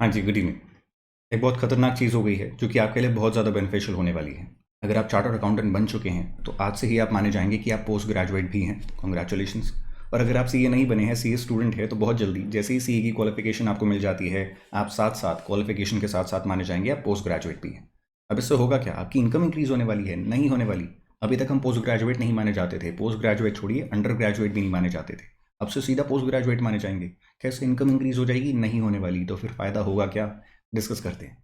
हाँ जी, good evening. एक बहुत खतरनाक चीज़ हो गई है जो कि आपके लिए बहुत ज़्यादा बेनिफिशियल होने वाली है। अगर आप चार्टर्ड अकाउंटेंट बन चुके हैं तो आज से ही आप माने जाएंगे कि आप पोस्ट ग्रेजुएट भी हैं। कॉन्ग्रेचुलेशंस। और अगर आप सीए नहीं बने हैं, सीए स्टूडेंट है, तो बहुत जल्दी जैसे ही सीए की क्वालिफिकेशन आपको मिल जाती है, आप साथ साथ क्वालिफिकेशन के साथ साथ माने जाएंगे आप पोस्ट ग्रेजुएट भी हैं। अब इससे होगा क्या? आपकी इनकम इंक्रीज होने वाली है, नहीं होने वाली। अभी तक हम पोस्ट ग्रेजुएट नहीं माने जाते थे, पोस्ट ग्रेजुएट छोड़िए अंडर ग्रेजुएट भी नहीं माने जाते थे। अब से सीधा पोस्ट ग्रेजुएट माने जाएंगे। कैसे इनकम इंक्रीज हो जाएगी? नहीं होने वाली। तो फिर फ़ायदा होगा क्या? डिस्कस करते हैं।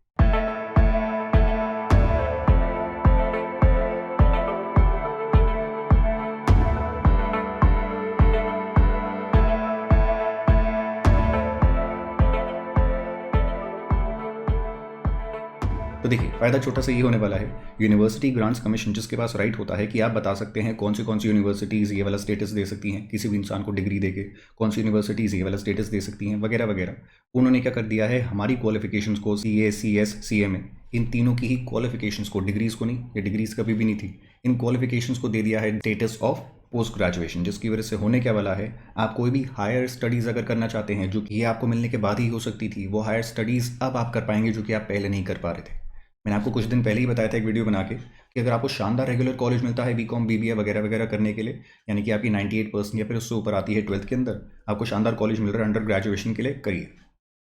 तो देखिए, फ़ायदा छोटा सा ये होने वाला है। यूनिवर्सिटी ग्रांट्स कमीशन, जिसके पास राइट होता है कि आप बता सकते हैं कौन सी यूनिवर्सिटीज़ ये वाला स्टेटस दे सकती हैं किसी भी इंसान को डिग्री देके, कौन सी यूनिवर्सिटीज़ ये वाला स्टेटस दे सकती हैं, वगैरह वगैरह। उन्होंने क्या कर दिया है, हमारी क्वालिफिकेशंस को, सीए, सीएस, सीएमए, इन तीनों की ही क्वालिफिकेशंस को, डिग्रीज़ को नहीं, ये डिग्रीज़ कभी भी नहीं थी, इन क्वालिफिकेशंस को दे दिया है स्टेटस ऑफ पोस्ट ग्रेजुएशन। जिसकी वजह से होने क्या वाला है, आप कोई भी हायर स्टडीज़ अगर करना चाहते हैं, जो कि ये आपको मिलने के बाद ही हो सकती थी, वो हायर स्टडीज़ अब आप कर पाएंगे जो कि आप पहले नहीं कर पा रहे थे। मैंने आपको कुछ दिन पहले ही बताया था एक वीडियो बना के कि अगर आपको शानदार रेगुलर कॉलेज मिलता है बीकॉम, बीबीए वगैरह वगैरह करने के लिए, यानी कि आपकी 98% या फिर उससे ऊपर आती है 12th के अंदर, आपको शानदार कॉलेज मिल रहा है अंडर ग्रेजुएशन के लिए, करिए।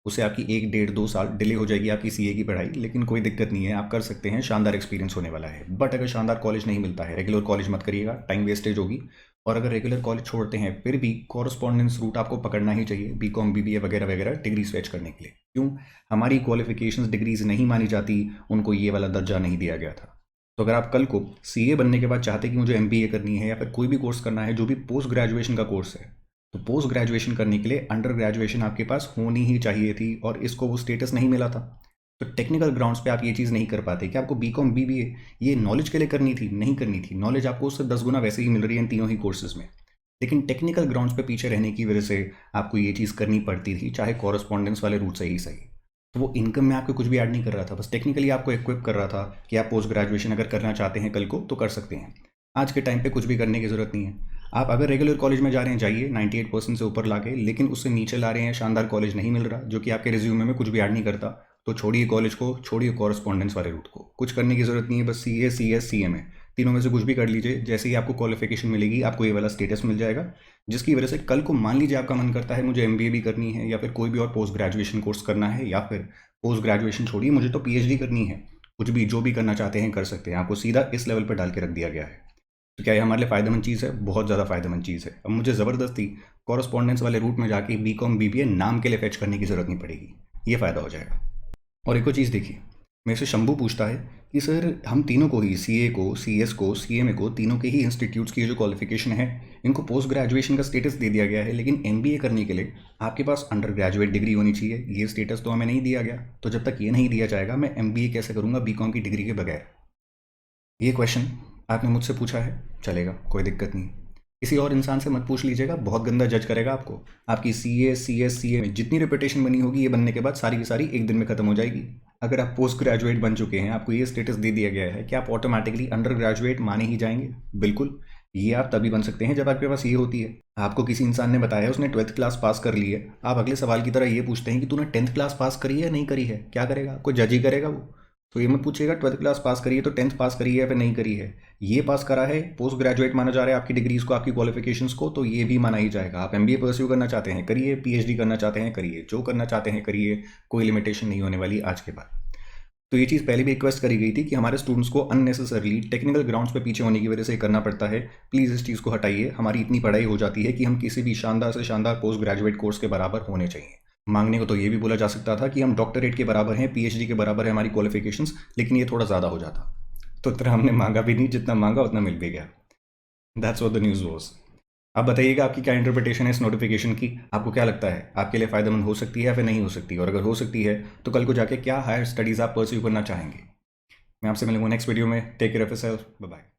उससे आपकी 1 डेढ़ 2 साल डिले हो जाएगी आपकी सीए की पढ़ाई, लेकिन कोई दिक्कत नहीं है, आप कर सकते हैं, शानदार एक्सपीरियंस होने वाला है। बट अगर शानदार कॉलेज नहीं मिलता है, रेगुलर कॉलेज मत करिएगा, टाइम वेस्टेज होगी। और अगर रेगुलर कॉलेज छोड़ते हैं फिर भी कॉरस्पॉन्डेंस रूट आपको पकड़ना ही चाहिए, बीकॉम, बीबीए वगैरह वगैरह डिग्री स्वेच करने के लिए। क्यों? हमारी क्वालिफिकेशंस डिग्रीज नहीं मानी जाती, उनको ये वाला दर्जा नहीं दिया गया था। तो अगर आप कल को सीए बनने के बाद चाहते कि मुझे एमबीए करनी है या फिर कोई भी कोर्स करना है जो भी पोस्ट ग्रेजुएशन का कोर्स है, तो पोस्ट ग्रेजुएशन करने के लिए अंडर ग्रेजुएशन आपके पास होनी ही चाहिए थी, और इसको वो स्टेटस नहीं मिला था। तो टेक्निकल ग्राउंड्स पे आप ये चीज़ नहीं कर पाते कि आपको बीकॉम, बीबीए ये नॉलेज के लिए करनी थी, नहीं करनी थी। नॉलेज आपको उससे 10 गुना वैसे ही मिल रही है इन तीनों ही कोर्सेज में। लेकिन टेक्निकल ग्राउंड्स पे पीछे रहने की वजह से आपको ये चीज़ करनी पड़ती थी, चाहे कॉरस्पॉन्डेंस वाले रूट से ही सही। तो वो इनकम में आपको कुछ भी ऐड नहीं कर रहा था, बस टेक्निकली आपको इक्विप कर रहा था कि आप पोस्ट ग्रेजुएशन अगर करना चाहते हैं कल को तो कर सकते हैं। आज के टाइम पे कुछ भी करने की ज़रूरत नहीं है। आप अगर रेगुलर कॉलेज में जा रहे हैं, जाइए 98% से ऊपर ला के, लेकिन उससे नीचे ला रहे हैं, शानदार कॉलेज नहीं मिल रहा जो कि आपके रिज्यूमे में कुछ भी ऐड नहीं करता, तो छोड़िए कॉलेज को, छोड़िए कॉरस्पॉन्डेंस वाले रूट को। कुछ करने की ज़रूरत नहीं है, बस सी ए, C S, C M A, तीनों में से कुछ भी कर लीजिए। जैसे ही आपको क्वालिफिकेशन मिलेगी आपको ये वाला स्टेटस मिल जाएगा, जिसकी वजह से कल को मान लीजिए आपका मन करता है मुझे एमबीए भी करनी है या फिर कोई भी और पोस्ट ग्रेजुएशन कोर्स करना है, या फिर पोस्ट ग्रेजुएशन छोड़िए मुझे तो पीएचडी करनी है, कुछ भी जो भी करना चाहते हैं कर सकते हैं। आपको सीधा इस लेवल पर डाल के रख दिया गया है। तो क्या ये हमारे लिए फ़ायदेमंद चीज़ है? बहुत ज़्यादा फ़ायदेमंद चीज़ है। अब मुझे ज़बरदस्ती कॉरस्पॉन्डेंस वाले रूट में जाके बीकॉम, बीबीए नाम के लिए फेच करने की ज़रूरत नहीं पड़ेगी। ये फ़ायदा हो जाएगा। और एक और चीज़ देखिए, मेरे से शंभू पूछता है कि सर हम तीनों को ही, सीए को, सीएस को, सीएमए को, तीनों के ही इंस्टीट्यूट्स की जो क्वालिफिकेशन है, इनको पोस्ट ग्रेजुएशन का स्टेटस दे दिया गया है, लेकिन एमबीए करने के लिए आपके पास अंडर ग्रेजुएट डिग्री होनी चाहिए। ये स्टेटस तो हमें नहीं दिया गया, तो जब तक ये नहीं दिया जाएगा मैं एमबीए कैसे करूँगा बीकॉम की डिग्री के बगैर? ये क्वेश्चन आपने मुझसे पूछा है, चलेगा, कोई दिक्कत नहीं। किसी और इंसान से मत पूछ लीजिएगा, बहुत गंदा जज करेगा आपको। आपकी सीए, सीएस, सीए में जितनी रिपीटेशन बनी होगी ये बनने के बाद सारी की सारी एक दिन में खत्म हो जाएगी। अगर आप पोस्ट ग्रेजुएट बन चुके हैं, आपको ये स्टेटस दे दिया गया है कि आप ऑटोमेटिकली अंडर ग्रेजुएट माने ही जाएंगे। बिल्कुल, ये आप तभी बन सकते हैं जब आपके पास ये होती है। आपको किसी इंसान ने बताया उसने 12th क्लास पास कर ली है, आप अगले सवाल की तरह ये पूछते हैं कि तूने 10th क्लास पास करी है या नहीं करी है, क्या करेगा? कोई जज ही करेगा वो। तो ये मत पूछिएगा 12th क्लास पास करी है तो 10th पास करी है या फिर नहीं करी है। ये पास करा है, पोस्ट ग्रेजुएट माना जा रहा है आपकी डिग्रीज को, आपकी क्वालिफिकेशंस को, तो ये भी माना ही जाएगा। आप एमबीए परस्यू करना चाहते हैं करिए, पीएचडी करना चाहते हैं करिए, जो करना चाहते हैं करिए, कोई लिमिटेशन नहीं होने वाली आज के बाद। तो ये चीज़ पहले भी रिक्वेस्ट करी गई थी कि हमारे स्टूडेंट्स को अननेसेसरली टेक्निकल ग्राउंड्स पे पीछे होने की वजह से करना पड़ता है। प्लीज़ इस चीज़ को हटाइए। हमारी इतनी पढ़ाई हो जाती है कि हम किसी भी शानदार से शानदार पोस्ट ग्रेजुएट कोर्स के बराबर होने चाहिए। मांगने को तो ये भी बोला जा सकता था कि हम डॉक्टरेट के बराबर हैं, पीएचडी के बराबर है हमारी क्वालिफिकेशंस, लेकिन ये थोड़ा ज़्यादा हो जाता। तो इतना हमने मांगा भी नहीं, जितना मांगा उतना मिल भी गया। That's what the news was. आप बताइएगा आपकी क्या इंटरप्रिटेशन है इस नोटिफिकेशन की? आपको क्या लगता है आपके लिए फ़ायदेमंद हो सकती है या फिर नहीं हो सकती? और अगर हो सकती है तो कल को जाके क्या हायर स्टडीज़ आप परस्यू करना चाहेंगे? मैं आपसे मिलूंगा नेक्स्ट वीडियो में। Take care of yourself, bye bye.